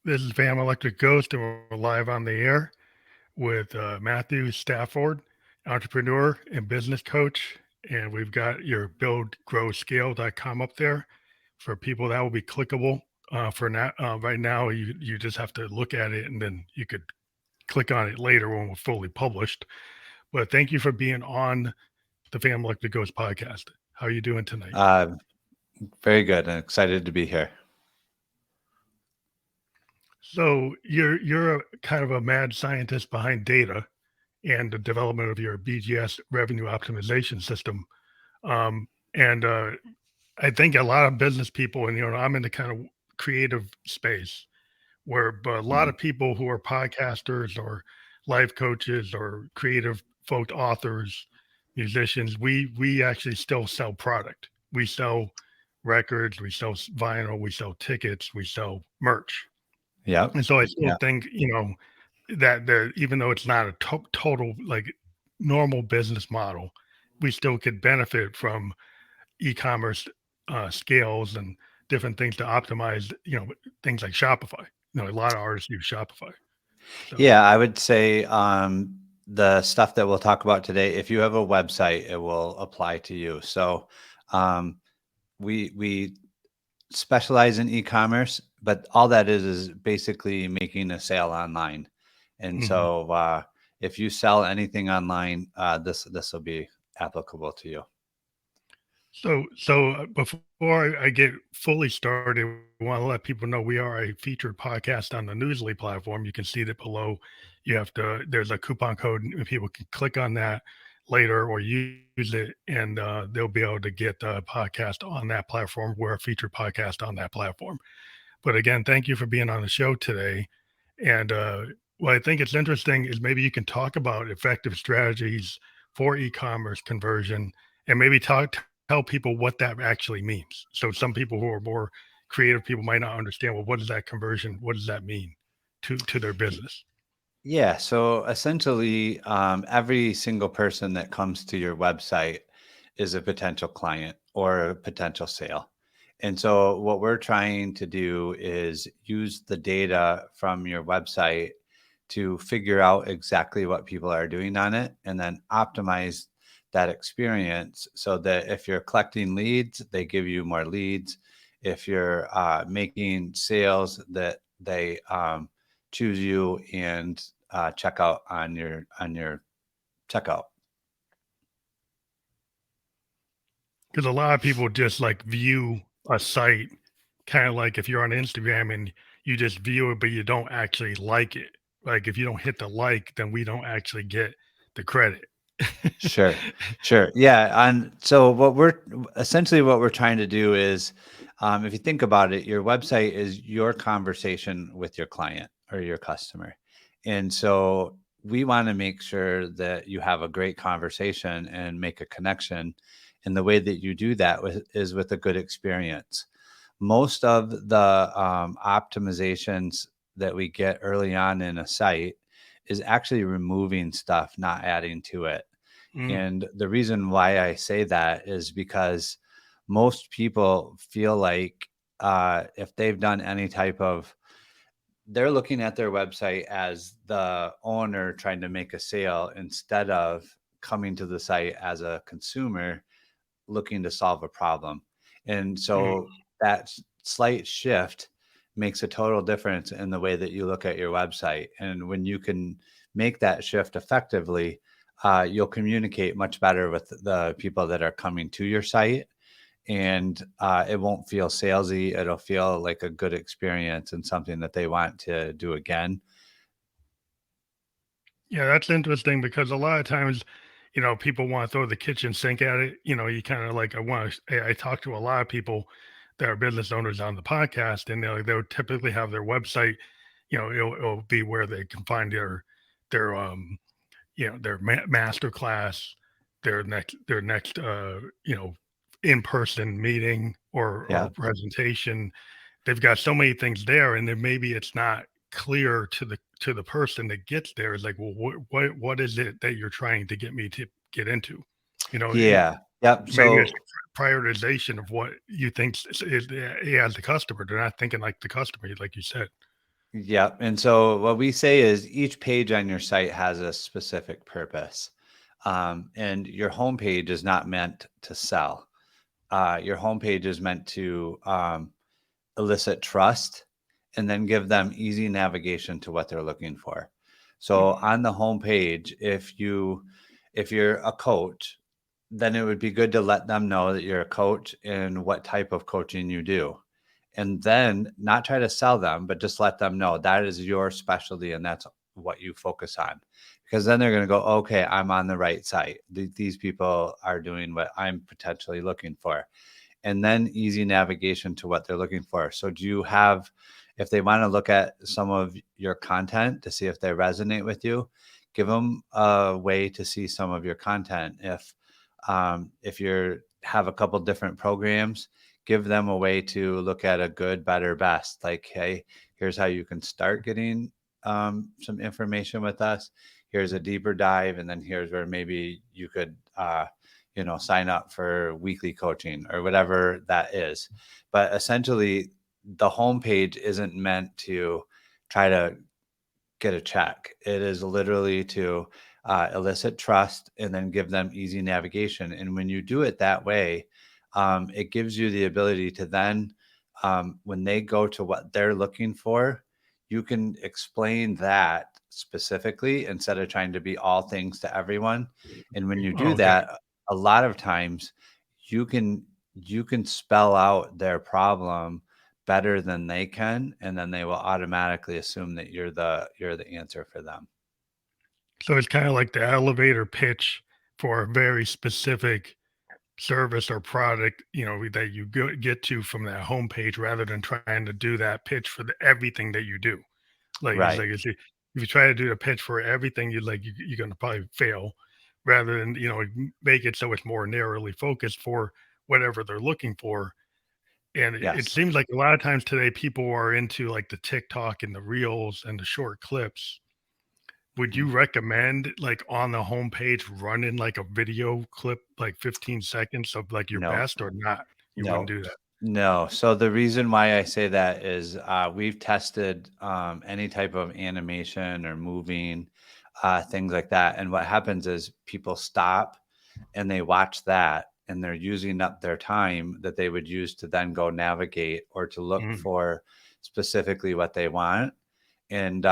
This is Van Electric Ghost, and we're live on the air with Matthew Stafford, entrepreneur and business coach. And we've got your buildgrowscale.com up there for people that will be clickable. For now, right now, you just have to look at it, and then you could click on it later when we're fully published. But thank you for being on the Van Electric Ghost podcast. How are you doing tonight? Very good and excited to be here. So you're a kind of a mad scientist behind data and the development of your BGS revenue optimization system. And I think a lot of business people, and I'm in the kind of creative space but a lot Mhm. of people who are podcasters or life coaches or creative folk authors, musicians, we actually still sell product. We sell records, we sell vinyl, we sell tickets, we sell merch. Yep. And so I still Yeah. think, that even though it's not a total like normal business model, we still could benefit from e-commerce scales and different things to optimize, things like Shopify. A lot of artists use Shopify. So, Yeah, I would say the stuff that we'll talk about today, if you have a website, it will apply to you. So um, we specialize in e-commerce, but all that is basically making a sale online. And mhm. so if you sell anything online, this will be applicable to you. So before I get fully started, I want to let people know we are a featured podcast on the Newsly platform. You can see that below. There's a coupon code, and people can click on that later or use it, and they'll be able to get the podcast on that platform. We're a featured podcast on that platform. But again, thank you for being on the show today. And what I think is interesting is maybe you can talk about effective strategies for e-commerce conversion, and maybe tell people what that actually means. So some people who are more creative people might not understand, well, what is that conversion? What does that mean to their business? Yeah, so essentially, every single person that comes to your website is a potential client or a potential sale. And so, what we're trying to do is use the data from your website to figure out exactly what people are doing on it and then optimize that experience so that if you're collecting leads, they give you more leads. If you're making sales, that they choose you and check out on your checkout. Because a lot of people just like view a site kind of like if you're on Instagram and you just view it, but you don't actually like it. Like if you don't hit the like, then we don't actually get the credit. Sure, sure. Yeah, and so what we're trying to do is, if you think about it, your website is your conversation with your client or your customer, and so we want to make sure that you have a great conversation and make a connection. And the way that you do that is with a good experience. Most of the optimizations that we get early on in a site is actually removing stuff, not adding to it. Mm, And the reason why I say that is because most people feel like if they've done any type of, they're looking at their website as the owner trying to make a sale instead of coming to the site as a consumer looking to solve a problem. And mm. so that slight shift makes a total difference in the way that you look at your website. And when you can make that shift effectively, you'll communicate much better with the people that are coming to your site. And it won't feel salesy. It'll feel like a good experience and something that they want to do again. Yeah, that's interesting because a lot of times, people want to throw the kitchen sink at it. You kind of like, I talk to a lot of people that are business owners on the podcast, and they'll typically have their website, it'll be where they can find their their master class, their next in-person meeting or Yeah. presentation. They've got so many things there, and then maybe it's not clear to the person that gets there. Is like, well, what is it that you're trying to get me to get into? Yeah. Yep. Maybe it's So prioritization of what you think is as the customer. They're not thinking like the customer, like you said. Yep. And so what we say is each page on your site has a specific purpose. And your homepage is not meant to sell. Your homepage is meant to elicit trust and then give them easy navigation to what they're looking for. So Mhm. on the homepage, if you're a coach, then it would be good to let them know that you're a coach and what type of coaching you do. And then not try to sell them, but just let them know that is your specialty and that's what you focus on. Because then they're going to go, okay, I'm on the right site. These people are doing what I'm potentially looking for, and then easy navigation to what they're looking for. So do you have, if they want to look at some of your content to see if they resonate with you, give them a way to see some of your content. If you have a couple different programs, give them a way to look at a good, better, best. Like, hey, here's how you can start getting some information with us. Here's a deeper dive, and then here's where maybe you could sign up for weekly coaching or whatever that is. But essentially, the homepage isn't meant to try to get a check. It is literally to elicit trust and then give them easy navigation. And when you do it that way, it gives you the ability to then, when they go to what they're looking for, you can explain that specifically instead of trying to be all things to everyone. And when you do Okay. that, a lot of times you can you can spell out their problem better than they can, and then they will automatically assume that you're the answer for them. So it's kind of like the elevator pitch for a very specific service or product, that you get to from that homepage rather than trying to do that pitch for everything that you do. Like it's Right. like if you try to do the pitch for everything, you're gonna probably fail. Rather than make it so it's more narrowly focused for whatever they're looking for. And it Yes. seems like a lot of times today people are into like the TikTok and the reels and the short clips. Would you Mhm. recommend, like, on the homepage running, like, a video clip, like, 15 seconds of, like, your No. best or not? You wouldn't No. do that? No. So the reason why I say that is we've tested any type of animation or moving, things like that. And what happens is people stop and they watch that and they're using up their time that they would use to then go navigate or to look Mhm. for specifically what they want. And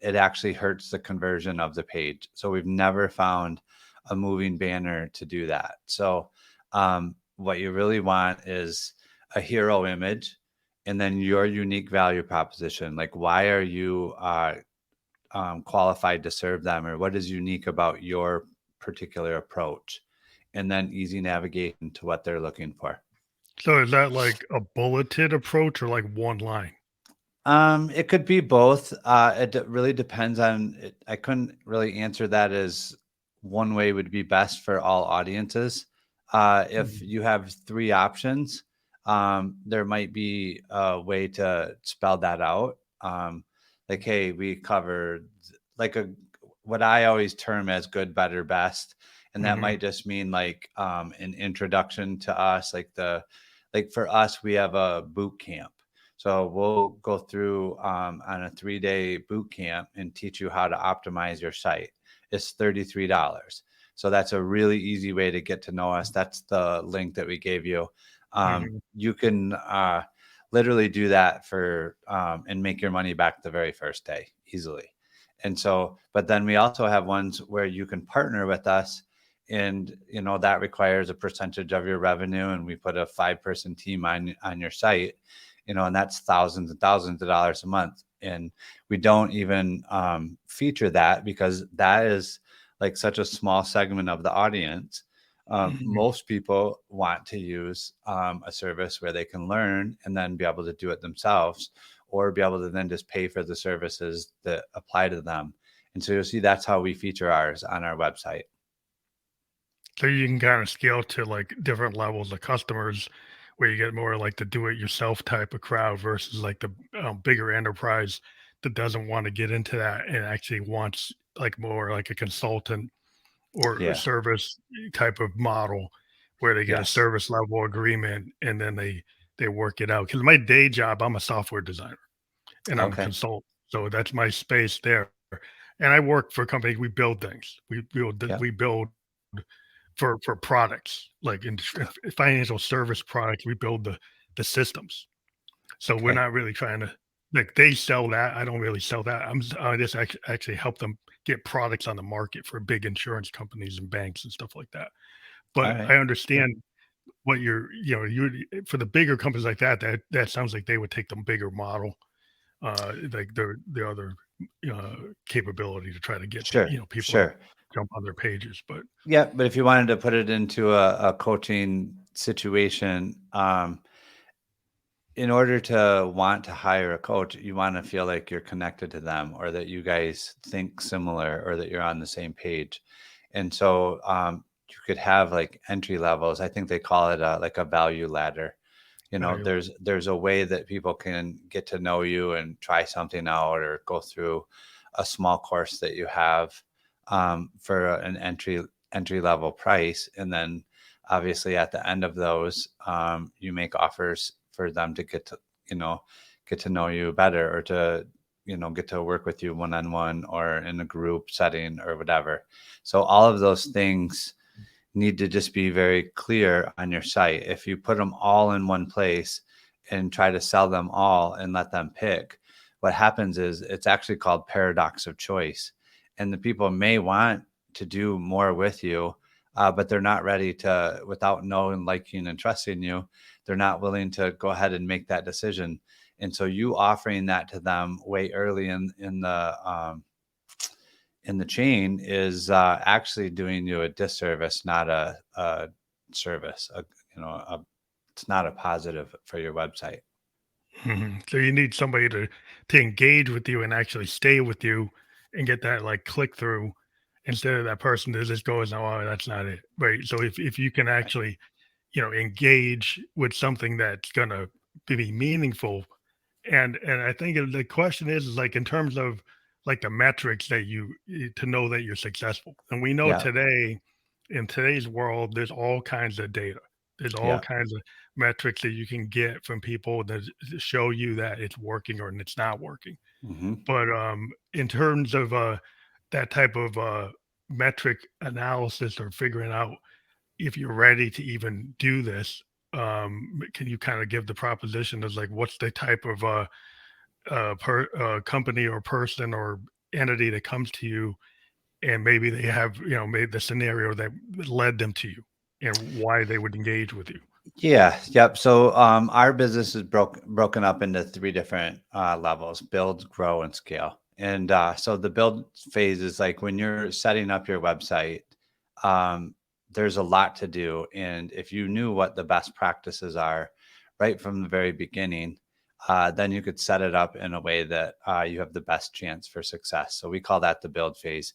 it actually hurts the conversion of the page. So we've never found a moving banner to do that. So what you really want is a hero image and then your unique value proposition. Like, why are you qualified to serve them, or what is unique about your particular approach? And then easy navigation to what they're looking for. So is that like a bulleted approach or, like, one line? It could be both. Really depends on it. I couldn't really answer that as one way would be best for all audiences. If Mhm. you have three options, there might be a way to spell that out. Like, hey, we covered like a what I always term as good, better, best, and that Mhm. might just mean like an introduction to us. Like for us, we have a boot camp, so we'll go through on a 3-day boot camp and teach you how to optimize your site. It's $33. So that's a really easy way to get to know us. That's the link that we gave you. Mhm. You can literally do that for and make your money back the very first day easily. And so, but then we also have ones where you can partner with us, and that requires a percentage of your revenue, and we put a 5-person team on your site, and that's thousands and thousands of dollars a month. And we don't even feature that because that is like such a small segment of the audience. Mhm. Most people want to use a service where they can learn and then be able to do it themselves, or be able to then just pay for the services that apply to them. And so you'll see that's how we feature ours on our website. So you can kinda scale to, like, different levels of customers where you get more like the do-it-yourself type of crowd versus, like, the, bigger enterprise that doesn't wanna get into that and actually wants, like, more like a consultant or a Yeah. service type of model where they get a Yes. service level agreement and then they work it out. Because my day job, I'm a software designer and I'm a Okay. consultant. So that's my space there. And I work for companies. We build things. Yeah. We build for products like in financial service products. We build the systems. So we're Okay. not really trying to like they sell that. I don't really sell that. I just actually help them get products on the market for big insurance companies and banks and stuff like that. All But right. I Yeah. understand what you for the bigger companies like that, that sounds like they would take the bigger model, like the other capability to try to get Sure. people to Sure. jump on their pages. But Yeah. But if you wanted to put it into a coaching situation, in order to want to hire a coach, you want to feel like you're connected to them or that you guys think similar or that you're on the same page. And so you could have like entry levels. I think they call it like a value ladder. You know, value. there's a way that people can get to know you and try something out or go through a small course that you have for an entry level price, and then obviously at the end of those you make offers for them to you know get to know you better or to get to work with you one on one or in a group setting or whatever. So all of those things need to just be very clear on your site. If you put them all in one place and try to sell them all and let them pick, what happens is it's actually called paradox of choice. And the people may want to do more with you, but they're not ready to, without knowing, liking, and trusting you, they're not willing to go ahead and make that decision. And so you offering that to them way early in the chain is actually doing you a disservice, not a service. It's not a positive for your website. So you need somebody to engage with you and actually stay with you and get that like click through instead of that person that just goes, "Oh, that's not it." Right. So if you can Right. actually, engage with something that's gonna be meaningful. And I think the question is like in terms of like the metrics that to know that you're successful. And we know Yeah. today, in today's world, there's all kinds of data. There's all Yeah. kinds of metrics that you can get from people that show you that it's working or it's not working. Hmm. But in terms of that type of metric analysis or figuring out if you're ready to even do this, can you kind of give the proposition as like what's the type of company or person or entity that comes to you, and maybe they have maybe the scenario that led them to you, and why they would engage with you. Yeah. Yep. So our business is broken up into three different levels: build, grow, and scale. And so the build phase is like when you're setting up your website. Um, there's a lot to do, and if you knew what the best practices are right from the very beginning, then you could set it up in a way that you have the best chance for success. So we call that the build phase.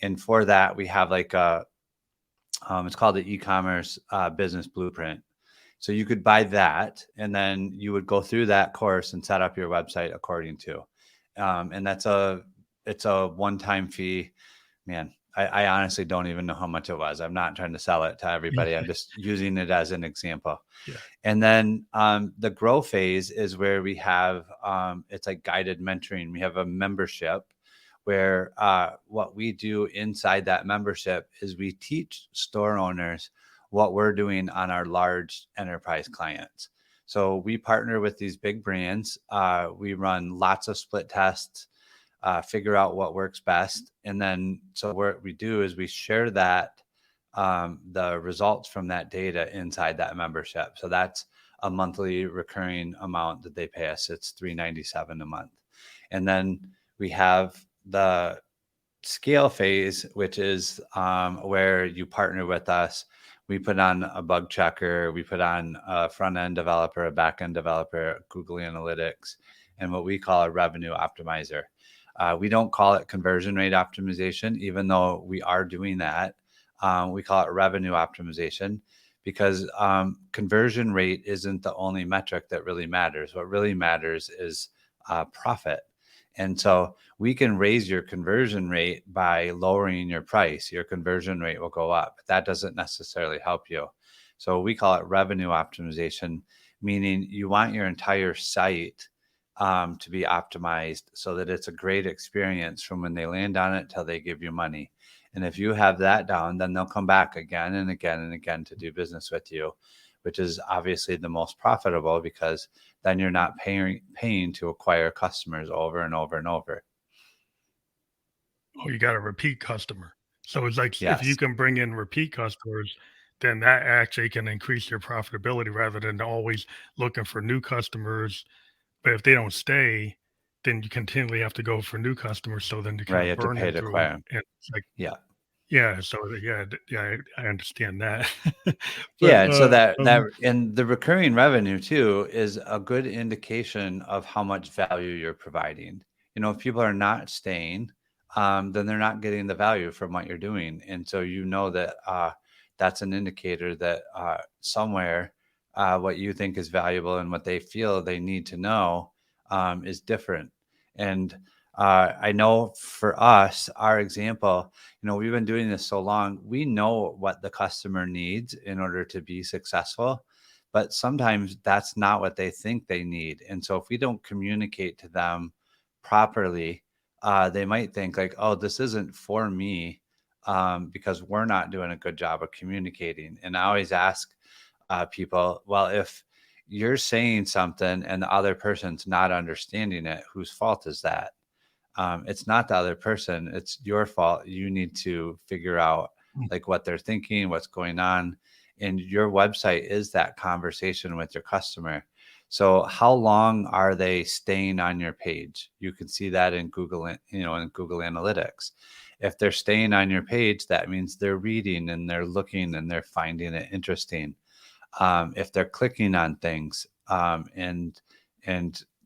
And for that, we have like it's called the ecommerce business blueprint. So you could buy that, and then you would go through that course and set up your website according to. And it's a one-time fee. Man, I honestly don't even know how much it was. I'm not trying to sell it to everybody. I'm just using it as an example. Yeah. And then the grow phase is where we have it's like guided mentoring. We have a membership where what we do inside that membership is we teach store owners what we're doing on our large enterprise clients. So we partner with these big brands. We run lots of split tests, figure out what works best. And then, so what we do is we share that, the results from that data inside that membership. So that's a monthly recurring amount that they pay us. It's $397 a month. And then we have the scale phase, which is where you partner with us. We put on a bug checker, we put on a front end developer, a back end developer, Google Analytics, and what we call a revenue optimizer. We don't call it conversion rate optimization, even though we are doing that. We call it revenue optimization because conversion rate isn't the only metric that really matters. What really matters is profit. And so we can raise your conversion rate by lowering your price. Your conversion rate will go up, but that doesn't necessarily help you. So we call it revenue optimization, meaning you want your entire site to be optimized so that it's a great experience from when they land on it till they give you money. And if you have that down, then they'll come back again and again and again to do business with you, which is obviously the most profitable, because then you're not paying to acquire customers over and over and over. Oh, you got a repeat customer. So it's like if you Yes, can bring in repeat customers, then that actually can increase your profitability rather than always looking for new customers. But if they don't stay, then you continually have to go for new customers. So then you're kind right. You of have to pay burning to through. acquire 'em. And it's like, Yeah. yeah, so yeah, yeah, I understand that. But Yeah, and so that and the recurring revenue too is a good indication of how much value you're providing. If people are not staying, then they're not getting the value from what you're doing, and so that that's an indicator that somewhere what you think is valuable and what they feel they need to know is different. And I know for us, our example, we've been doing this so long, we know what the customer needs in order to be successful, but sometimes that's not what they think they need. And so if we don't communicate to them properly, they might think like, oh, this isn't for me, because we're not doing a good job of communicating. And I always ask people, well, if you're saying something and the other person's not understanding it, whose fault is that? It's not the other person, it's your fault. You need to figure out like what they're thinking, what's going on. And your website is that conversation with your customer. So how long are they staying on your page? You can see that in in Google Analytics. If they're staying on your page, that means they're reading and they're looking and they're finding it interesting. If they're clicking on things and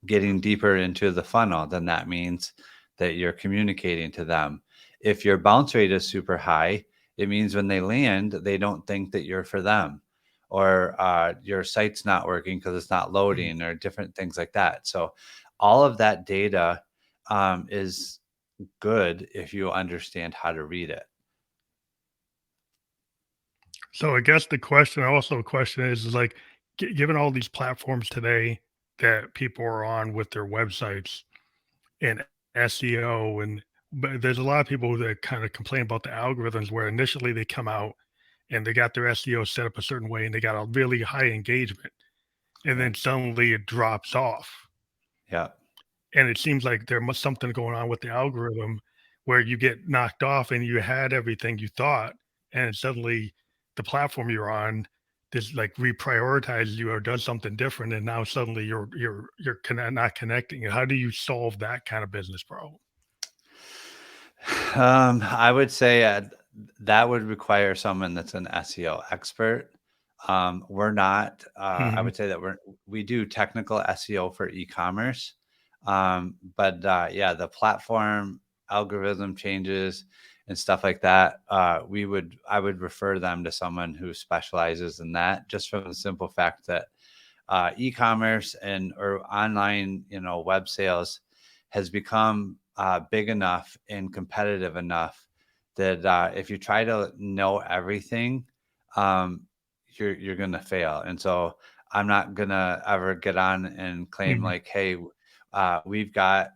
getting deeper into the funnel, then that means that you're communicating to them. If your bounce rate is super high, it means when they land, they don't think that you're for them, or your site's not working because it's not loading, or different things like that. So all of that data is good if you understand how to read it. so I guess the question is like, given all these platforms today that people are on with their websites and SEO, and but there's a lot of people that kind of complain about the algorithms where initially they come out and they got their SEO set up a certain way and they got a really high engagement, and Yeah. then suddenly it drops off. Yeah. And it seems like there must something going on with the algorithm where you get knocked off and you had everything you thought, and suddenly the platform you're on just like reprioritizes you or does something different, and now suddenly not connecting. How do you solve that kind of business problem? I would say that would require someone that's an SEO expert. We're not. I Mhm. would say that we do technical SEO for e-commerce, but yeah, the platform algorithm changes and stuff like that. I would refer them to someone who specializes in that, just from the simple fact that e-commerce and or online, web sales has become big enough and competitive enough that if you try to know everything, um, you're gonna fail. And so I'm not gonna ever get on and claim Mhm. like, hey, we've got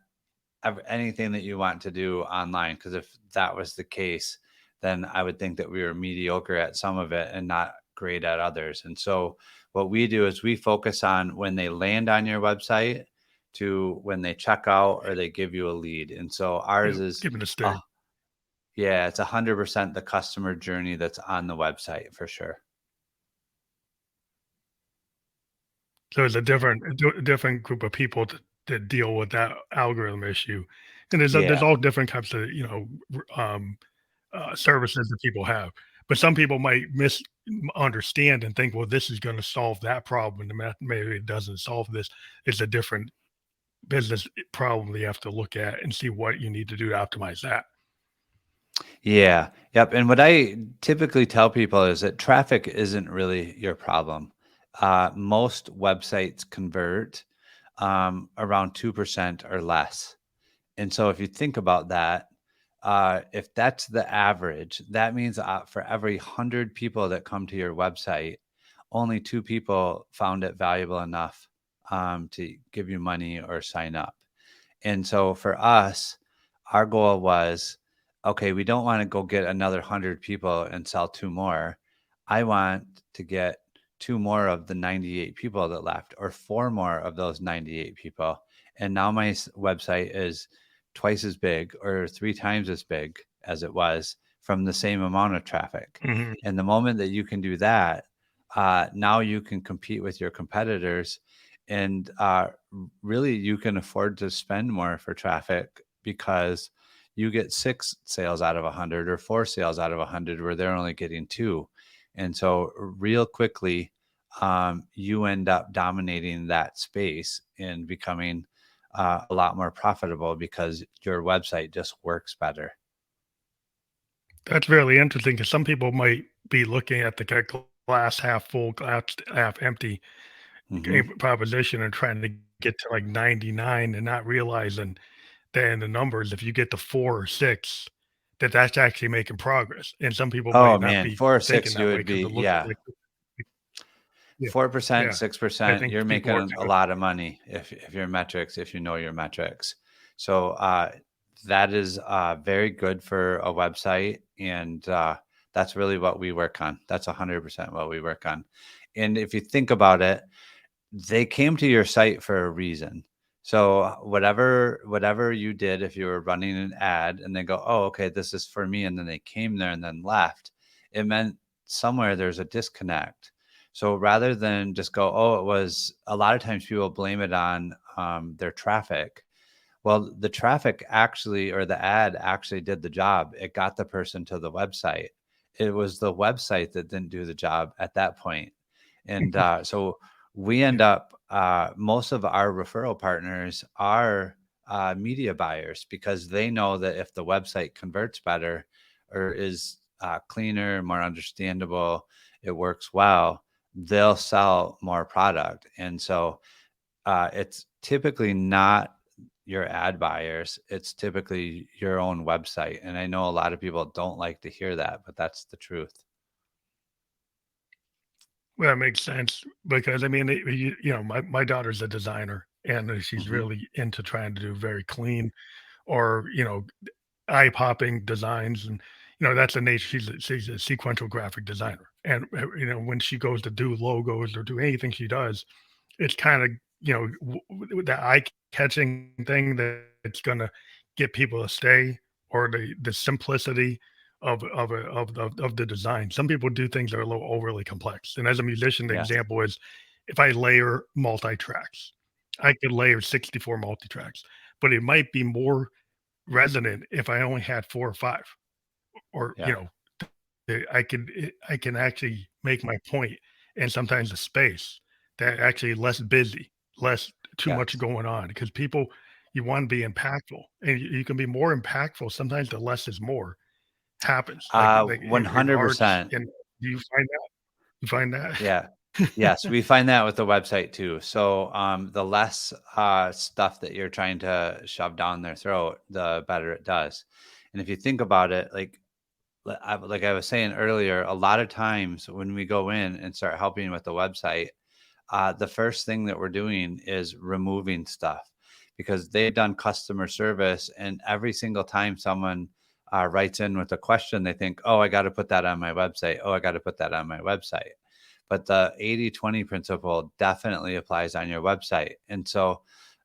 anything that you want to do online. Because if that was the case, then I would think that we were mediocre at some of it and not great at others. And so what we do is we focus on when they land on your website to when they check out or they give you a lead. And so Yeah, ours is, give it a uh, stick. yeah, it's 100% the customer journey that's on the website for sure. So it's a different group of people that deal with that algorithm issue, and there's Yeah. all different types of services that people have. But some people might understand and think, well, this is going to solve that problem. And maybe it doesn't solve this. It's a different business problem that you have to look at and see what you need to do to optimize that. Yeah. Yep. And what I typically tell people is that traffic isn't really your problem. Most websites convert around 2% or less. And so if you think about that, if that's the average, that means for every 100 people that come to your website, only two people found it valuable enough to give you money or sign up. And so for us, our goal was, okay, we don't want to go get another 100 people and sell two more. I want to get two more of the 98 people that left, or four more of those 98 people. And now my website is twice as big or three times as big as it was from the same amount of traffic. Mhm. And the moment that you can do that, now you can compete with your competitors, and really you can afford to spend more for traffic because you get 6 sales out of 100 or 4 sales out of 100 where they're only getting 2. And so real quickly, you end up dominating that space and becoming a lot more profitable because your website just works better. That's really interesting because some people might be looking at the glass half full, glass half empty Hmm. proposition and trying to get to like 99 and not realizing that in the numbers, if you get to 4 or 6, that that's actually making progress. And some people Oh might not man, be 4 or thinking 6, you that way would because be, it looks yeah. like, yeah, 4%, yeah. I 6%, think you're people making are a kind of, lot of money if your metrics, if you know your metrics. So that is very good for a website, and that's really what we work on. That's 100% what we work on. And if you think about it, they came to your site for a reason. So whatever you did, if you were running an ad and they go, oh, okay, this is for me, and then they came there and then left, it meant somewhere there's a disconnect. So rather than just go, oh, it was, a lot of times people blame it on their traffic. Well, the traffic actually, or the ad actually did the job. It got the person to the website. It was the website that didn't do the job at that point. And so we end yeah. up, most of our referral partners are media buyers because they know that if the website converts better or is cleaner, more understandable, it works well, they'll sell more product. And so it's typically not your ad buyers, it's typically your own website. And I know a lot of people don't like to hear that, but that's the truth. Well, that makes sense because I mean, my daughter's a designer and she's Hmm. really into trying to do very clean or, eye-popping designs, and, that's the nature. She's a sequential graphic designer, and, when she goes to do logos or do anything she does, it's kinda, the eye-catching thing that's gonna get people to stay, or the simplicity of the design. Some people do things that are a little overly complex, and as a musician, the Yes. example is if I layer multi-tracks, I could layer 64 multi-tracks, but it might be more resonant if I only had 4 or 5, or, Yeah. I can actually make my point, and sometimes the space that actually less busy, less too much Yes. going on, because people, you wanna be impactful, and you can be more impactful, sometimes the less is more happens, like in arts, 100%. and do you find that? You find that? Yeah. Yes, we find that with the website too. So the less stuff that you're trying to shove down their throat, the better it does. And if you think about it, like I was saying earlier, a lot of times when we go in and start helping with the website, the first thing that we're doing is removing stuff because they've done customer service. And every single time someone writes in with a question, they think, oh, I got to put that on my website. Oh, I got to put that on my website. But the 80/20 principle definitely applies on your website. And so,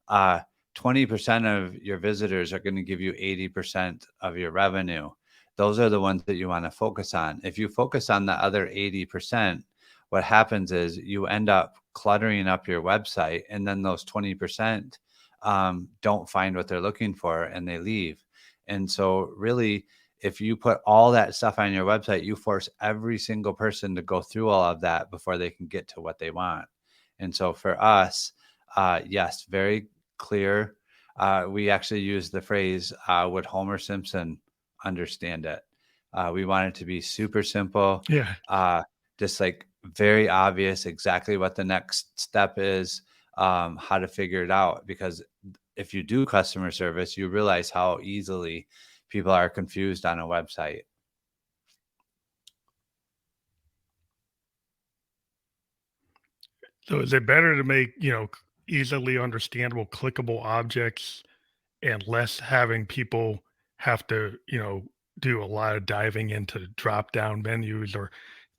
uh, 20% of your visitors are going to give you 80% of your revenue. Those are the ones that you want to focus on. If you focus on the other 80%, what happens is you end up cluttering up your website, and then those 20% don't find what they're looking for and they leave. And so, really, if you put all that stuff on your website, you force every single person to go through all of that before they can get to what they want. And so, for us, yes, very clear. We actually use the phrase, would Homer Simpson understand it? We want it to be super simple, Yeah. uh, just like very obvious exactly what the next step is, how to figure it out. Because if you do customer service, you realize how easily people are confused on a website. So is it better to make, easily understandable, clickable objects and less having people have to, do a lot of diving into drop down menus or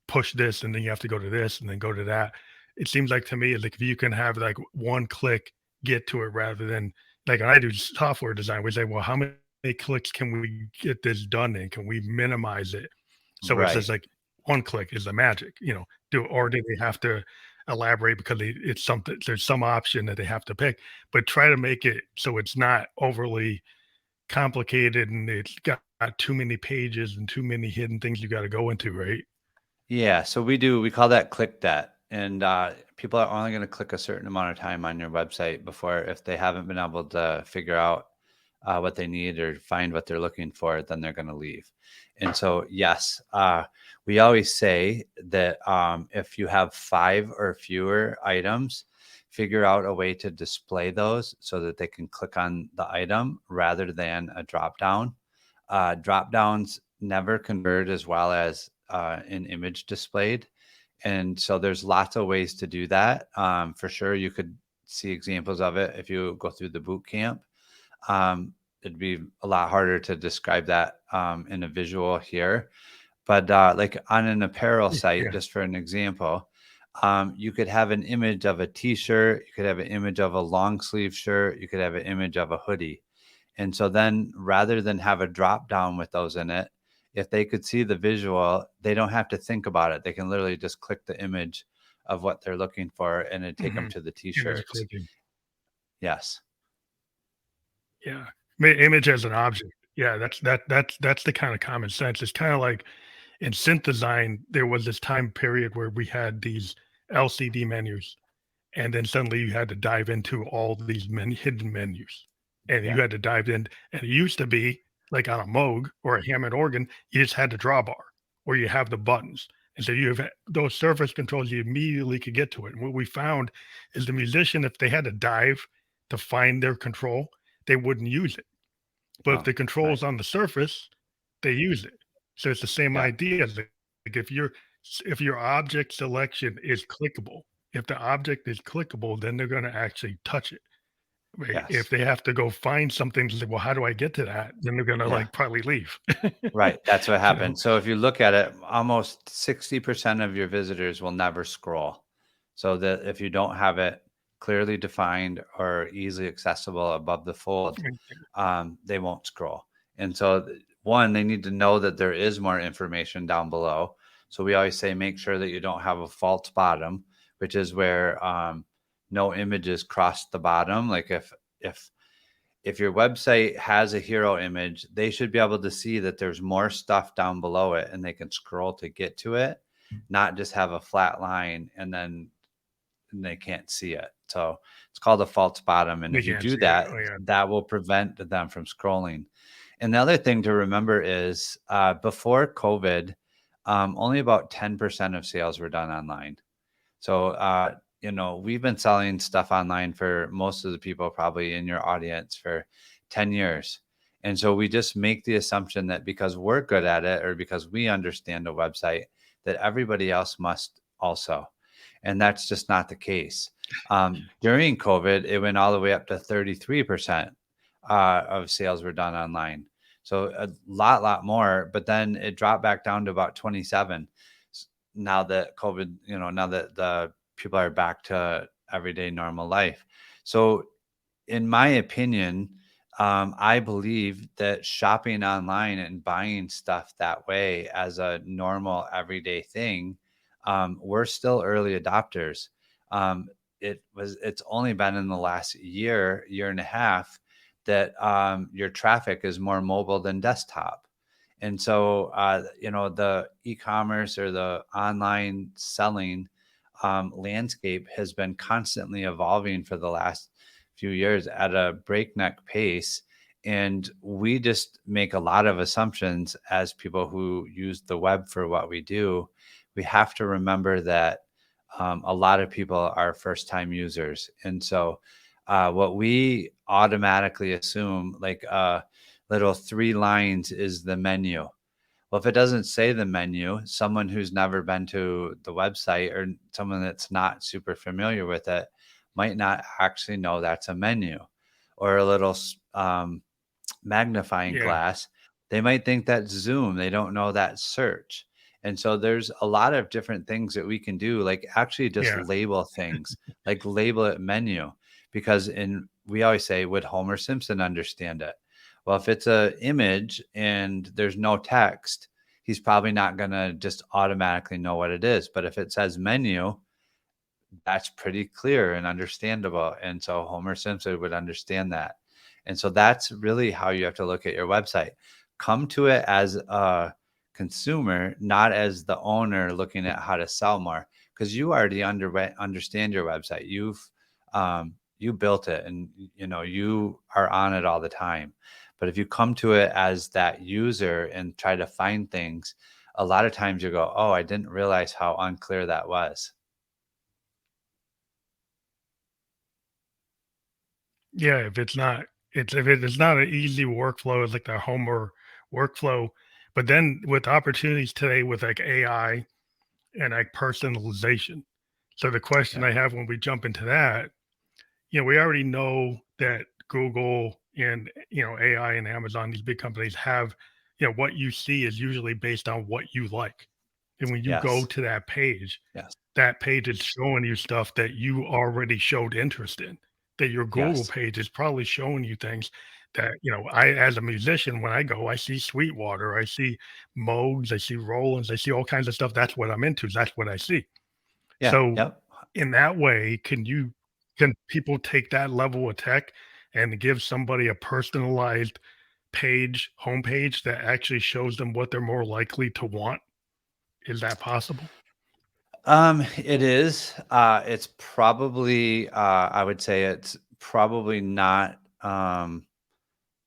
push this and then you have to go to this and then go to that. It seems like to me like if you can have like one click get to it rather than like when I do software design, we say, well, how many clicks can we get this done in? Can we minimize it? So it's Right. just like one click is the magic, do or do they have to elaborate because it's something there's some option that they have to pick, but try to make it so it's not overly complicated and it's got too many pages and too many hidden things you got to go into, right? Yeah, so we call that click debt. And people are only going to click a certain amount of time on your website before, if they haven't been able to figure out what they need or find what they're looking for, then they're going to leave. And so, yes, we always say that if you have 5 or fewer items, figure out a way to display those so that they can click on the item rather than a drop down. Drop downs never convert as well as an image displayed. And so there's lots of ways to do that. For sure, you could see examples of it if you go through the boot camp. It'd be a lot harder to describe that in a visual here. But like on an apparel site, Yeah. just for an example, you could have an image of a t-shirt, you could have an image of a long sleeve shirt, you could have an image of a hoodie. And so then rather than have a drop down with those in it, if they could see the visual, they don't have to think about it. They can literally just click the image of what they're looking for and it'd take them Mhm. to the Image t-shirts. clicking. Yes. Yeah. Image as an object. Yeah, that's the kind of common sense. It's kind of like in synth design, there was this time period where we had these LCD menus, and then suddenly you had to dive into all these hidden menus, and you Yeah. had to dive in. And it used to be like on a Moog or a Hammond organ, you just had the drawbar, or you have the buttons, and so you have those surface controls. You immediately could get to it. And what we found is the musician, if they had to dive to find their control, they wouldn't use it. But if Oh, the right. control's on the surface, they use it. So it's the same Yeah. idea. Like if your object selection is clickable, if the object is clickable, then they're going to actually touch it. Right? If Yes. they have to go find something to say, well, how do I get to that? Then they're going to Yeah. like probably leave. Right. That's what you know, happened. So if you look at it, almost 60% of your visitors will never scroll. So that if you don't have it clearly defined or easily accessible above the fold, they won't scroll. And so, one, they need to know that there is more information down below. So we always say make sure that you don't have a false bottom, which is where no images cross the bottom. Like if your website has a hero image, they should be able to see that there's more stuff down below it and they can scroll to get to it, not just have a flat line and they can't see it. So it's called a false bottom. And they if you can't do see it. that, Oh yeah. that will prevent them from scrolling. And the other thing to remember is before COVID, only about 10% of sales were done online. So, we've been selling stuff online for most of the people probably in your audience for 10 years. And so we just make the assumption that because we're good at it or because we understand a website, that everybody else must also. And that's just not the case. During COVID, it went all the way up to 33% of sales were done online. So a lot more, but then it dropped back down to about 27 now that COVID, now that the people are back to everyday normal life. So, in my opinion, I believe that shopping online and buying stuff that way as a normal everyday thing, we're still early adopters. It's only been in the last year and a half that your traffic is more mobile than desktop. And so, the e-commerce or the online selling landscape has been constantly evolving for the last few years at a breakneck pace. And we just make a lot of assumptions as people who use the web for what we do. We have to remember that a lot of people are first time users. And so, what we automatically assume, like little 3 lines, is the menu. Well, if it doesn't say the menu, someone who's never been to the website or someone that's not super familiar with it might not actually know that's a menu, or a little magnifying Yeah. glass. They might think that's zoom. They don't know that's search. And so there's a lot of different things that we can do, like actually just Yeah. label things, like label it menu, because we always say, would Homer Simpson understand it? Well, if it's a image and there's no text, he's probably not going to just automatically know what it is. But if it says menu, that's pretty clear and understandable. And so Homer Simpson would understand that. And so that's really how you have to look at your website. Come to it as a consumer, not as the owner looking at how to sell more, because you already understand your website. You built it, and you are on it all the time. But if you come to it as that user and try to find things, a lot of times you go, oh, I didn't realize how unclear that was. Yeah, if it is not an easy workflow, it's like the Homer workflow. But then with opportunities today with like AI and like personalization. So the question Yeah. I have when we jump into that, we already know that Google and AI and Amazon, these big companies have, what you see is usually based on what you like. And when you go Yes. to Yes. that page is showing you stuff that you already showed interest in. That your Google Yes. page is probably showing you things that, I, as a musician, when I go, I see Sweetwater, I see Modes, I see Rollins, I see all kinds of stuff. That's what I'm into. That's what I see. Yeah. So Yep. in that way, can people take that level of tech and give somebody a personalized homepage that actually shows them what they're more likely to want? Is that possible? It is. It's probably, I would say it's probably not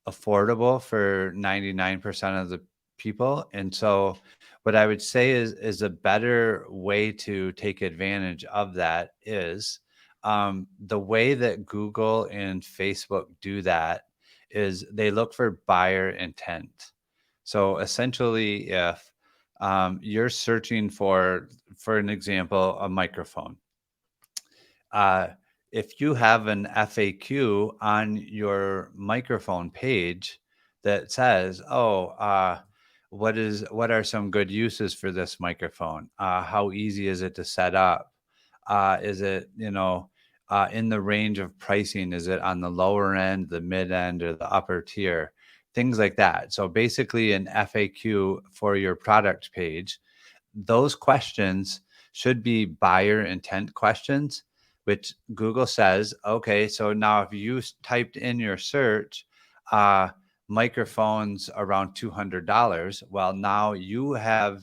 affordable for 99% of the people. And so what I would say is a better way to take advantage of that is the way that Google and Facebook do that is they look for buyer intent. So essentially, if you're searching for an example, a microphone, uh, if you have an FAQ on your microphone page that says, "Oh, what are some good uses for this microphone? How easy is it to set up? Is it in the range of pricing? Is it on the lower end, the mid end, or the upper tier?" Things like that. So basically, an FAQ for your product page, those questions should be buyer intent questions, which Google says, okay, so now if you typed in your search, uh, microphones around $200, well, now you have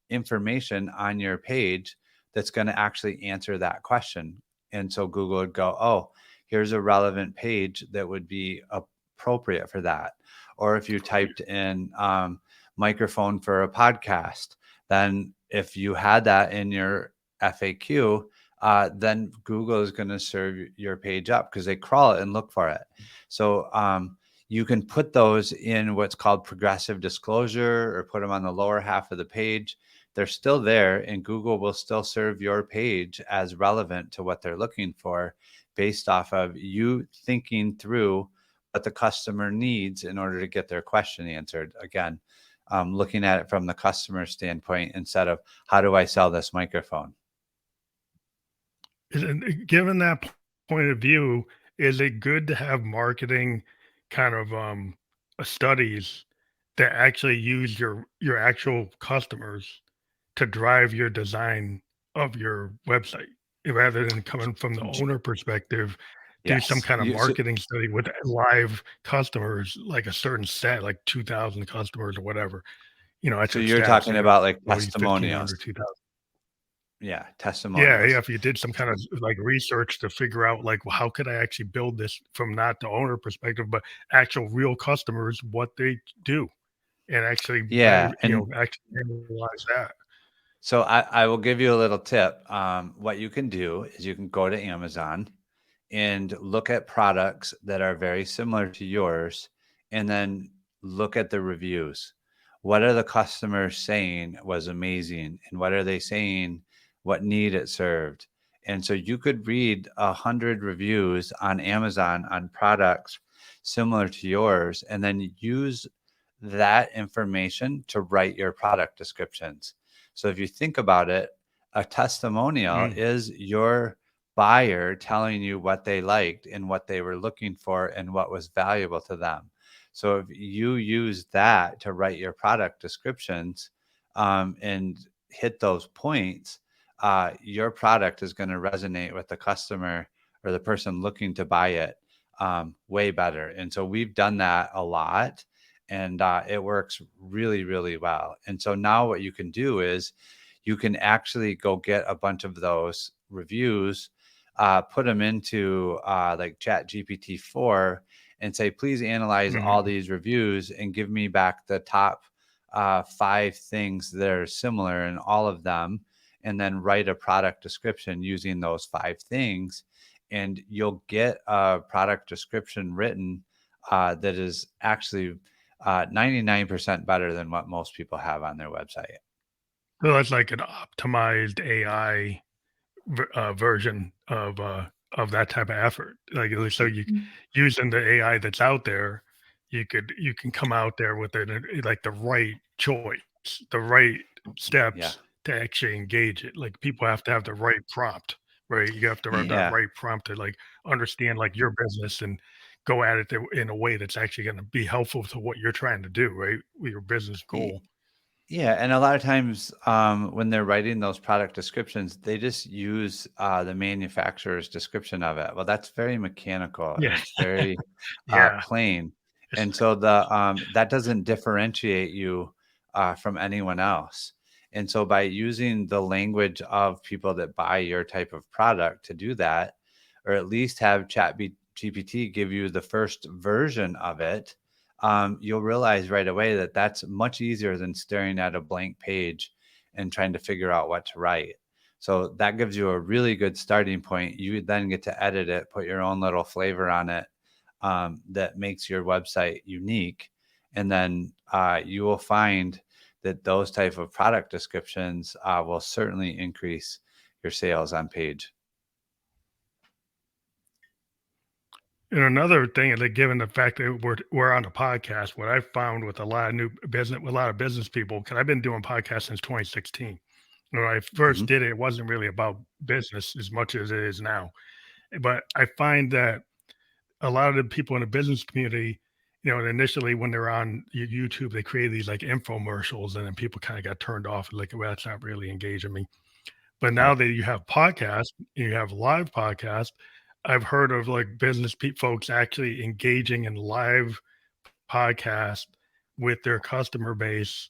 information on your page that's going to actually answer that question. And so Google would go, oh, here's a relevant page that would be appropriate for that. Or if you typed in microphone for a podcast, then if you had that in your FAQ, then Google is going to serve your page up because they crawl it and look for it. So you can put those in what's called progressive disclosure or put them on the lower half of the page. They're still there, and Google will still serve your page as relevant to what they're looking for based off of you thinking through what the customer needs in order to get their question answered. Again, looking at it from the customer standpoint instead of how do I sell this microphone? Given that point of view, is it good to have marketing kind of studies that actually use your actual customers to drive your design of your website rather than coming from the owner perspective? Do some Yes. kind of marketing study with live customers, like a certain set, like 2,000 customers or whatever. That's So what you're stats talking are. about like Well, 1,500, testimonials. 2,000. Yeah, Yeah, yeah, testimonials. if you did some kind of, like, research to figure out, like, well, how could I actually build this from not the owner perspective, but actual real customers, what they do, and actually Yeah, and actually analyze that. so I will give you a little tip. What you can do is you can go to Amazon and look at products that are very similar to yours, and then look at the reviews. What are the customers saying was amazing, and what are they saying what need it served? And so you could read 100 reviews on Amazon on products similar to yours, and then use that information to write your product descriptions. So if you think about it, a testimonial Mm. is your buyer telling you what they liked and what they were looking for and what was valuable to them. So if you use that to write your product descriptions, and hit those points, your product is going to resonate with the customer or the person looking to buy it, way better. And so we've done that a lot, and it works really, really well. And so now what you can do is you can actually go get a bunch of those reviews, put them into like Chat GPT-4, and say, please analyze all Mhm. these reviews and give me back the top 5 things that are similar in all of them, and then write a product description using those 5 things. And you'll get a product description written that is actually 99% better than what most people have on their website. So that's like an optimized AI version of that type of effort. Like, so Y- you using the AI that's out there, you can come out there with it, like the right choice, the right Yeah. steps to actually engage it. Like people have to have the right prompt, right? You have to have that Yeah. right prompt to like understand like your business and go at it in a way that's actually going to be helpful to what you're trying to do, right? With your business Y- goal. Yeah, and a lot of times, when they're writing those product descriptions, they just use the manufacturer's description of it. Well, that's very mechanical and Yeah, it's very yeah. plain, It's and so the that doesn't differentiate you from anyone else. And so by using the language of people that buy your type of product to do that, or at least have GPT give you the first version of it, you'll realize right away that that's much easier than staring at a blank page and trying to figure out what to write. So that gives you a really good starting point. You then get to edit it, put your own little flavor on it, that makes your website unique. And then you will find that those type of product descriptions will certainly increase your sales on page. And another thing is that given the fact that we're on a podcast, what I found with a lot of new business, with a lot of business people, because I've been doing podcasts since 2016. When I first Hmm. did it, it wasn't really about business as much as it is now. But I find that a lot of the people in the business community, initially when they're on YouTube, they create these like infomercials, and then people kind of got turned off, like, well, that's not really engaging me. But now Right. that you have podcasts, you have live podcasts, I've heard of like folks actually engaging in live podcast with their customer base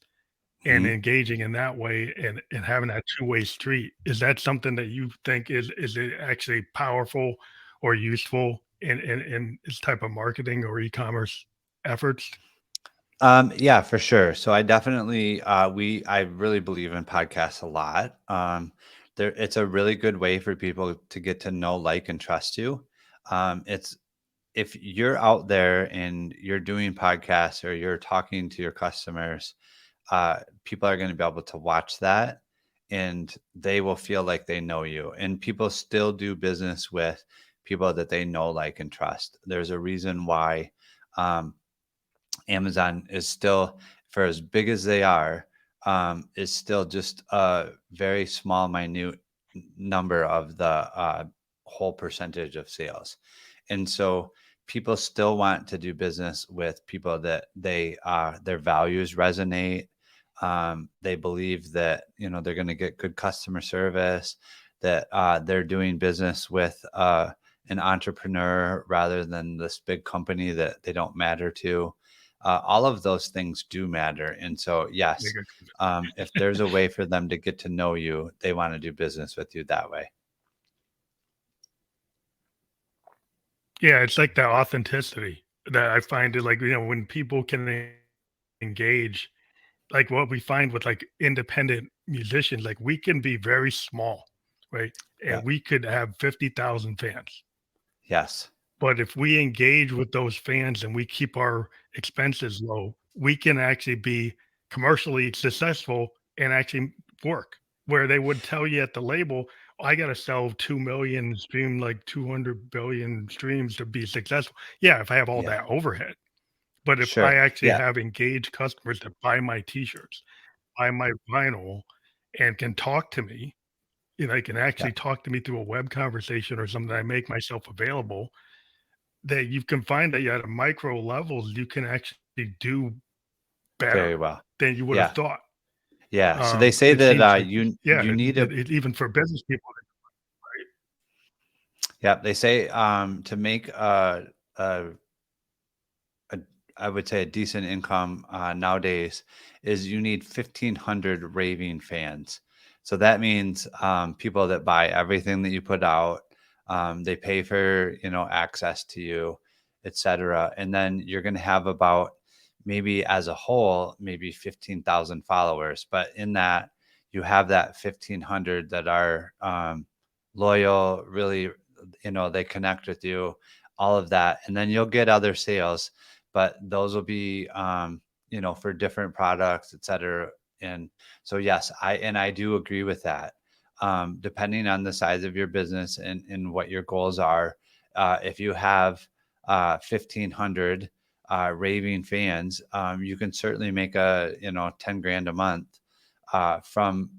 and Mhm. engaging in that way and having that two-way street. Is that something that you think is it actually powerful or useful in this type of marketing or e-commerce efforts? Yeah, for sure. So I definitely, I really believe in podcasts a lot. It's a really good way for people to get to know, like, and trust you. It's If you're out there and you're doing podcasts or you're talking to your customers, people are going to be able to watch that, and they will feel like they know you. And people still do business with people that they know, like, and trust. There's a reason why. Um, Amazon is still, for as big as they are, is still just a very small, minute number of the whole percentage of sales. And so people still want to do business with people that their values resonate. They believe that they're going to get good customer service, that they're doing business with an entrepreneur rather than this big company that they don't matter to. All of those things do matter. And so, Like, yes, if there's a way for them to get to know you, they want to do business with you that way. yeah, it's like that authenticity that I find it like, when people can engage, like what we find with like independent musicians, like we can be very small, right? Yeah. And we could have 50,000 fans. Yes. But if we engage with those fans and we keep our expenses low, we can actually be commercially successful and actually work where they would tell you at the label, I got to sell 2 million stream, like 200 billion streams to be successful. Yeah, if I have all Yeah, that overhead. But if I sure. actually Yeah, have engaged customers that buy my t-shirts, buy my vinyl, and can talk to me, they can yeah, actually talk to me through a web conversation or something, I make myself available, that you can find that at a micro levels, you can actually do better very well. than you would have Yeah, thought. yeah. So they say It that seems like, yeah, you need a even for business people, right? yeah, they say to make a a I would say a decent income nowadays is you need 1,500 raving fans. So that means people that buy everything that you put out, they pay for access to you, etc. And then you're going to have about maybe as a whole maybe 15,000 followers. But in that you have that 1,500 that are loyal, really, they connect with you, all of that, and then you'll get other sales, but those will be for different products, et cetera. And so yes, I do agree with that. Depending on the size of your business and what your goals are, if you have 1,500 raving fans, you can certainly make a 10 grand a month from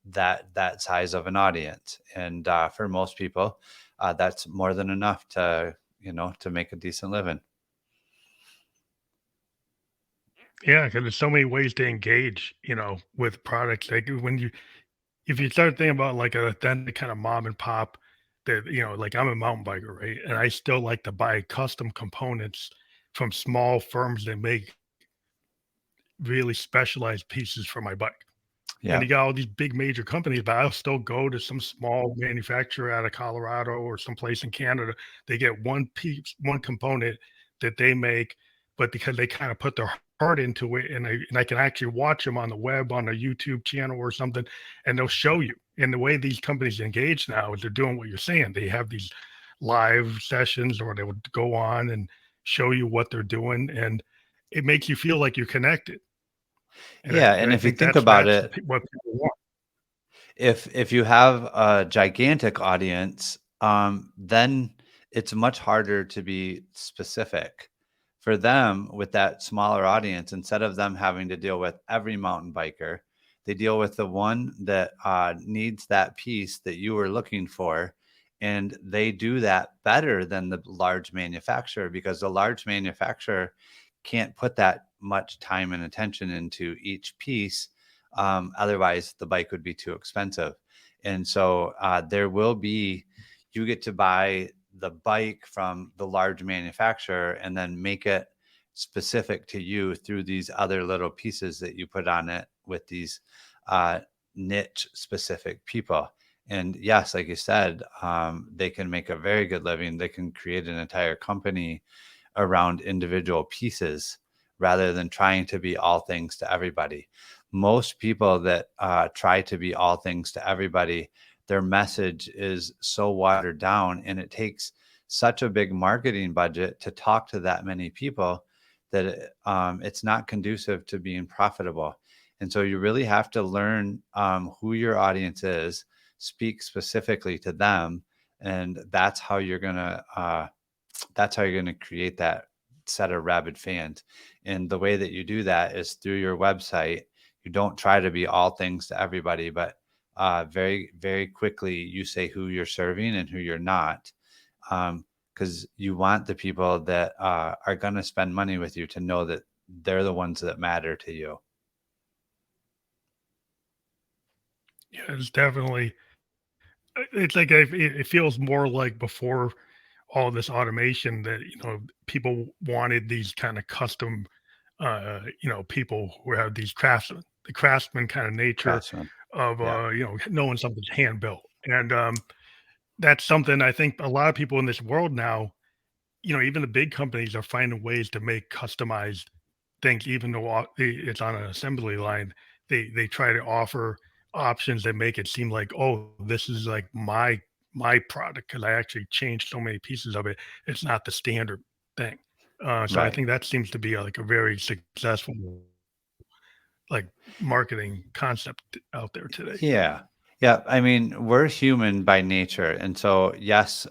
that size of an audience. And for most people, that's more than enough to make a decent living. Yeah, because there's so many ways to engage, with products. Like when you if you start thinking about like an authentic kind of mom and pop that, like I'm a mountain biker, right? And I still like to buy custom components from small firms that make really specialized pieces for my bike. And Yeah, you got all these big major companies, but I'll still go to some small manufacturer out of Colorado or someplace in Canada. They get one piece, one component that they make, but because they kind of put their heart into it, and I can actually watch them on the web on a YouTube channel or something, and they'll show you. And the way these companies engage now is they're doing what you're saying. They have these live sessions, or they would go on and show you what they're doing, and it makes you feel like you're connected. And I, yeah. and And I if you think think that's about that's it, what people want. if you have a gigantic audience, then it's much harder to be specific for them with that smaller audience. Instead of them having to deal with every mountain biker, they deal with the one that needs that piece that you were looking for, and they do that better than the large manufacturer, because the large manufacturer can't put that much time and attention into each piece. Otherwise, the bike would be too expensive. And so you get to buy the bike from the large manufacturer and then make it specific to you through these other little pieces that you put on it with these uh, niche specific people. And yes, like you said, they can make a very good living. They can create an entire company around individual pieces rather than trying to be all things to everybody. Most people that try to be all things to everybody, their message is so watered down, and it takes such a big marketing budget to talk to that many people that it's not conducive to being profitable. And so you really have to learn who your audience is, speak specifically to them, and that's how you're going to create that set of rabid fans. And the way that you do that is through your website. You don't try to be all things to everybody, but very, very quickly you say who you're serving and who you're not. Because you want the people that are going to spend money with you to know that they're the ones that matter to you. Yeah, it's definitely. It's like it feels more like before all this automation that people wanted these kind of custom, people who have these craftsmen, the craftsman kind of nature Craftsman. of Yeah. knowing something's hand built, and that's something I think a lot of people in this world now, even the big companies are finding ways to make customized things, even though it's on an assembly line. They try to offer options that make it seem like, oh, this is like my product because I actually changed so many pieces of it. It's not the standard thing. So I Right. think that seems to be like a very successful like marketing concept out there today. Yeah. Yeah, I mean, we're human by nature. And so, yes,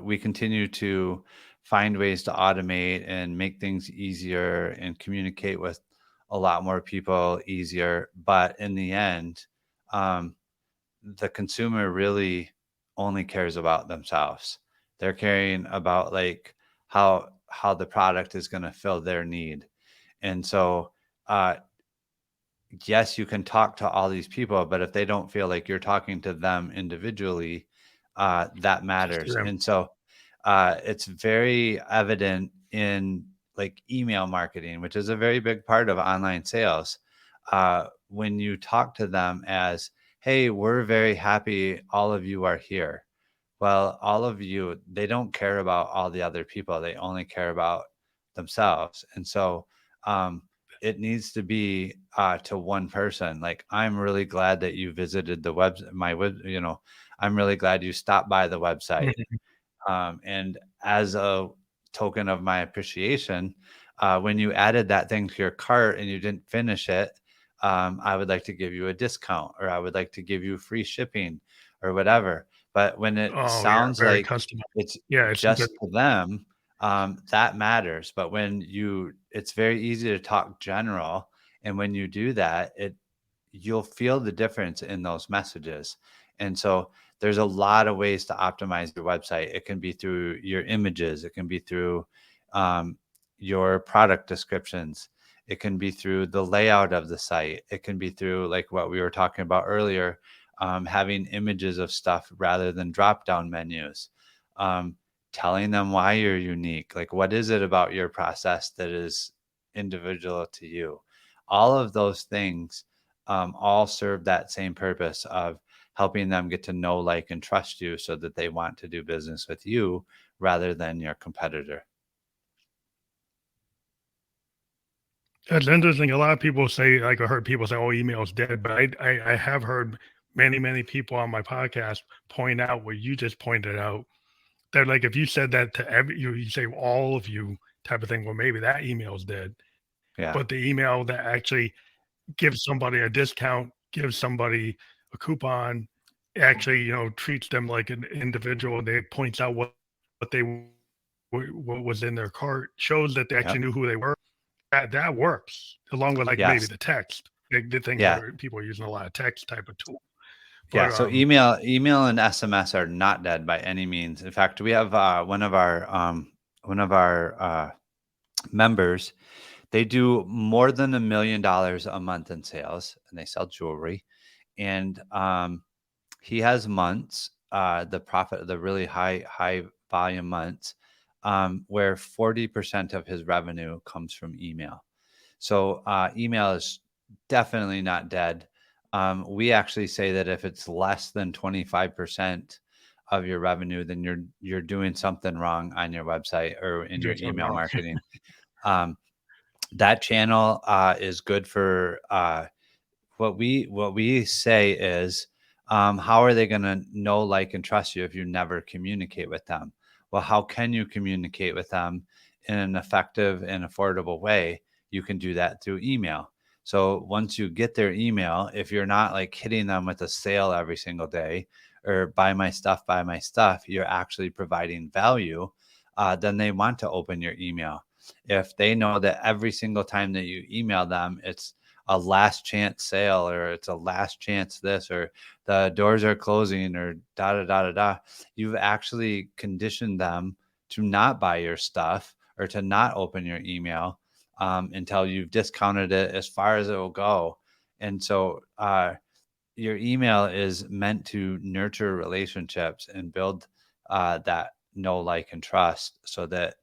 we continue to find ways to automate and make things easier and communicate with a lot more people easier. But in the end, um, the consumer really only cares about themselves. They're caring about like how the product is going to fill their need. And so, uh, yes, you can talk to all these people, but if they don't feel like you're talking to them individually, that That's matters. true. And so it's very evident in like email marketing, which is a very big part of online sales. When you talk to them as, hey, we're very happy all of you are here. Well, all of you, they don't care about all the other people. They only care about themselves. And so um, it needs to be to one person. Like, I'm really glad that you visited the I'm really glad you stopped by the website. Mhm. And as a token of my appreciation, when you added that thing to your cart and you didn't finish it, I would like to give you a discount, or I would like to give you free shipping or whatever. But when it Oh yeah, sounds very like customized. it's Yeah, it's something. just to them, that matters. But it's very easy to talk general. And when you do that, you'll feel the difference in those messages. And so there's a lot of ways to optimize your website. It can be through your images, it can be through um, your product descriptions, it can be through the layout of the site, it can be through like what we were talking about earlier, having images of stuff rather than drop down menus, um, telling them why you're unique. Like, what is it about your process that is individual to you? All of those things all serve that same purpose of helping them get to know, like, and trust you so that they want to do business with you rather than your competitor. That's interesting. A lot of people say, like I heard people say, "Oh, email's dead," but I have heard many people on my podcast point out what you just pointed out. That like if you said that to you say all of you type of thing, well, maybe that email's dead. Yeah. But the email that actually gives somebody a discount, gives somebody a coupon, actually, treats them like an individual. They points out what was in their cart, shows that they actually Yep. knew who they were. That works along with like maybe Yes. the text, the things that Yeah. are people are using a lot of text type of tool. Yeah. But So email and SMS are not dead by any means. In fact, we have one of our members. They do more than $1 million a month in sales, and they sell jewelry. And he has months, the really high volume months, where 40% of his revenue comes from email. So email is definitely not dead. We actually say that if it's less than 25% of your revenue, then you're doing something wrong on your website or in your doing something email wrong. marketing. Um, that channel is good for what we say is, how are they going to know, like, and trust you if you never communicate with them? Well, how can you communicate with them in an effective and affordable way? You can do that through email. So once you get their email, if you're not like hitting them with a sale every single day or buy my stuff, you're actually providing value. Then they want to open your email. If they know that every single time that you email them, it's a last chance sale, or it's a last chance this, or the doors are closing, or da da da da da, you've actually conditioned them to not buy your stuff or to not open your email until you've discounted it as far as it will go. And so your email is meant to nurture relationships and build that know, like, and trust, so that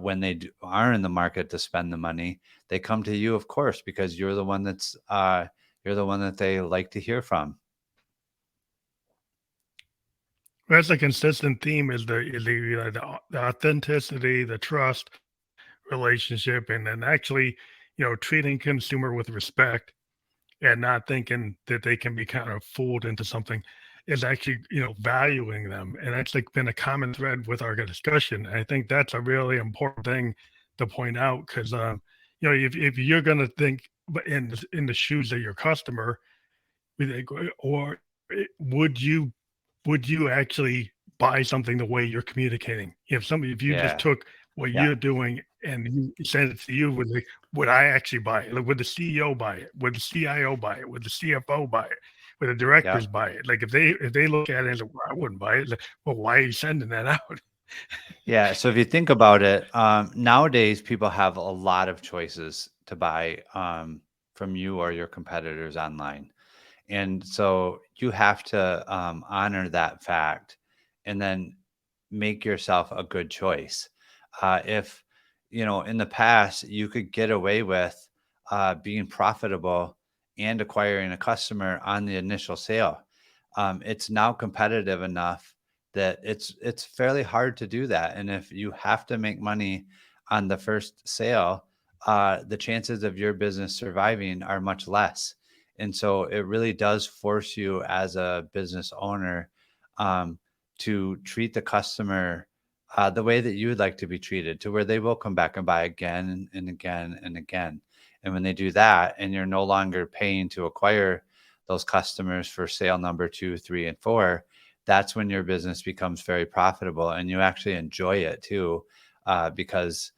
when are in the market to spend the money, they come to you, of course, because you're the one that they like to hear from. That's a consistent theme is the authenticity, the trust relationship, and then actually, treating consumer with respect and not thinking that they can be kind of fooled into something is actually, valuing them. And that's like been a common thread with our discussion. I think that's a really important thing to point out because, if you're going to think in the shoes of your customer, or would you actually buy something the way you're communicating? If you just Yeah. took what Yeah. you're doing and you sent it to you, would I actually buy it? Like, would the CEO buy it? Would the CIO buy it? Would the CFO buy it? Would the Yep. directors buy it? Like if they look at it and say, well, I wouldn't buy it. Like, well, why are you sending that out? Yeah. So if you think about it, nowadays people have a lot of choices to buy from you or your competitors online. And so you have to honor that fact and then make yourself a good choice. If, in the past, you could get away with being profitable and acquiring a customer on the initial sale. It's now competitive enough that it's fairly hard to do that. And if you have to make money on the first sale, the chances of your business surviving are much less. And so it really does force you as a business owner um, to treat the customer the way that you would like to be treated, to where they will come back and buy again and again and again. And when they do that, and you're no longer paying to acquire those customers for sale number 2, 3, and 4, that's when your business becomes very profitable and you actually enjoy it too, because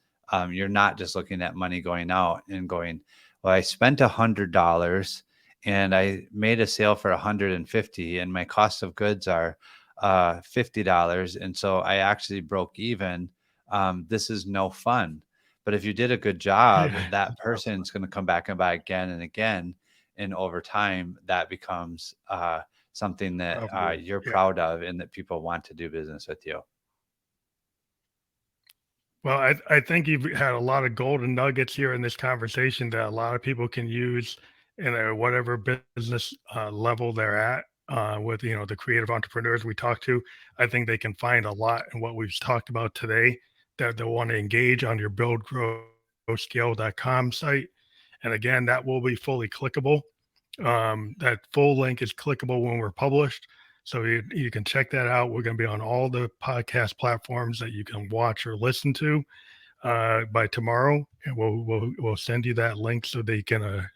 you're not just looking at money going out and going, well, I spent $100 and I made a sale for 150 and my cost of goods are $50. And so I actually broke even. This is no fun. But if you did a good job, Yeah. that person's going to come back and buy again and again. And over time, that becomes something that Probably. you're Yeah. proud of and that people want to do business with you. Well, I think you've had a lot of golden nuggets here in this conversation that a lot of people can use in whatever business level they're at. With the creative entrepreneurs we talk to, I think they can find a lot in what we've talked about today that they'll want to engage on your buildgrowscale.com site. And again, that will be fully clickable. That full link is clickable when we're published. So you can check that out. We're going to be on all the podcast platforms that you can watch or listen to by tomorrow, and we'll send you that link so they can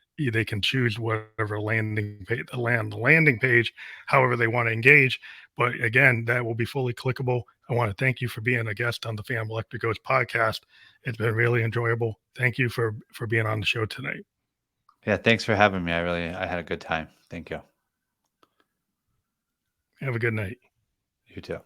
choose whatever landing page the landing page, however they want to engage. But again, that will be fully clickable. I want to thank you for being a guest on the Fam Electricos podcast. It's been really enjoyable. Thank you for being on the show tonight. Yeah, thanks for having me. I had a good time. Thank you. Have a good night. You too.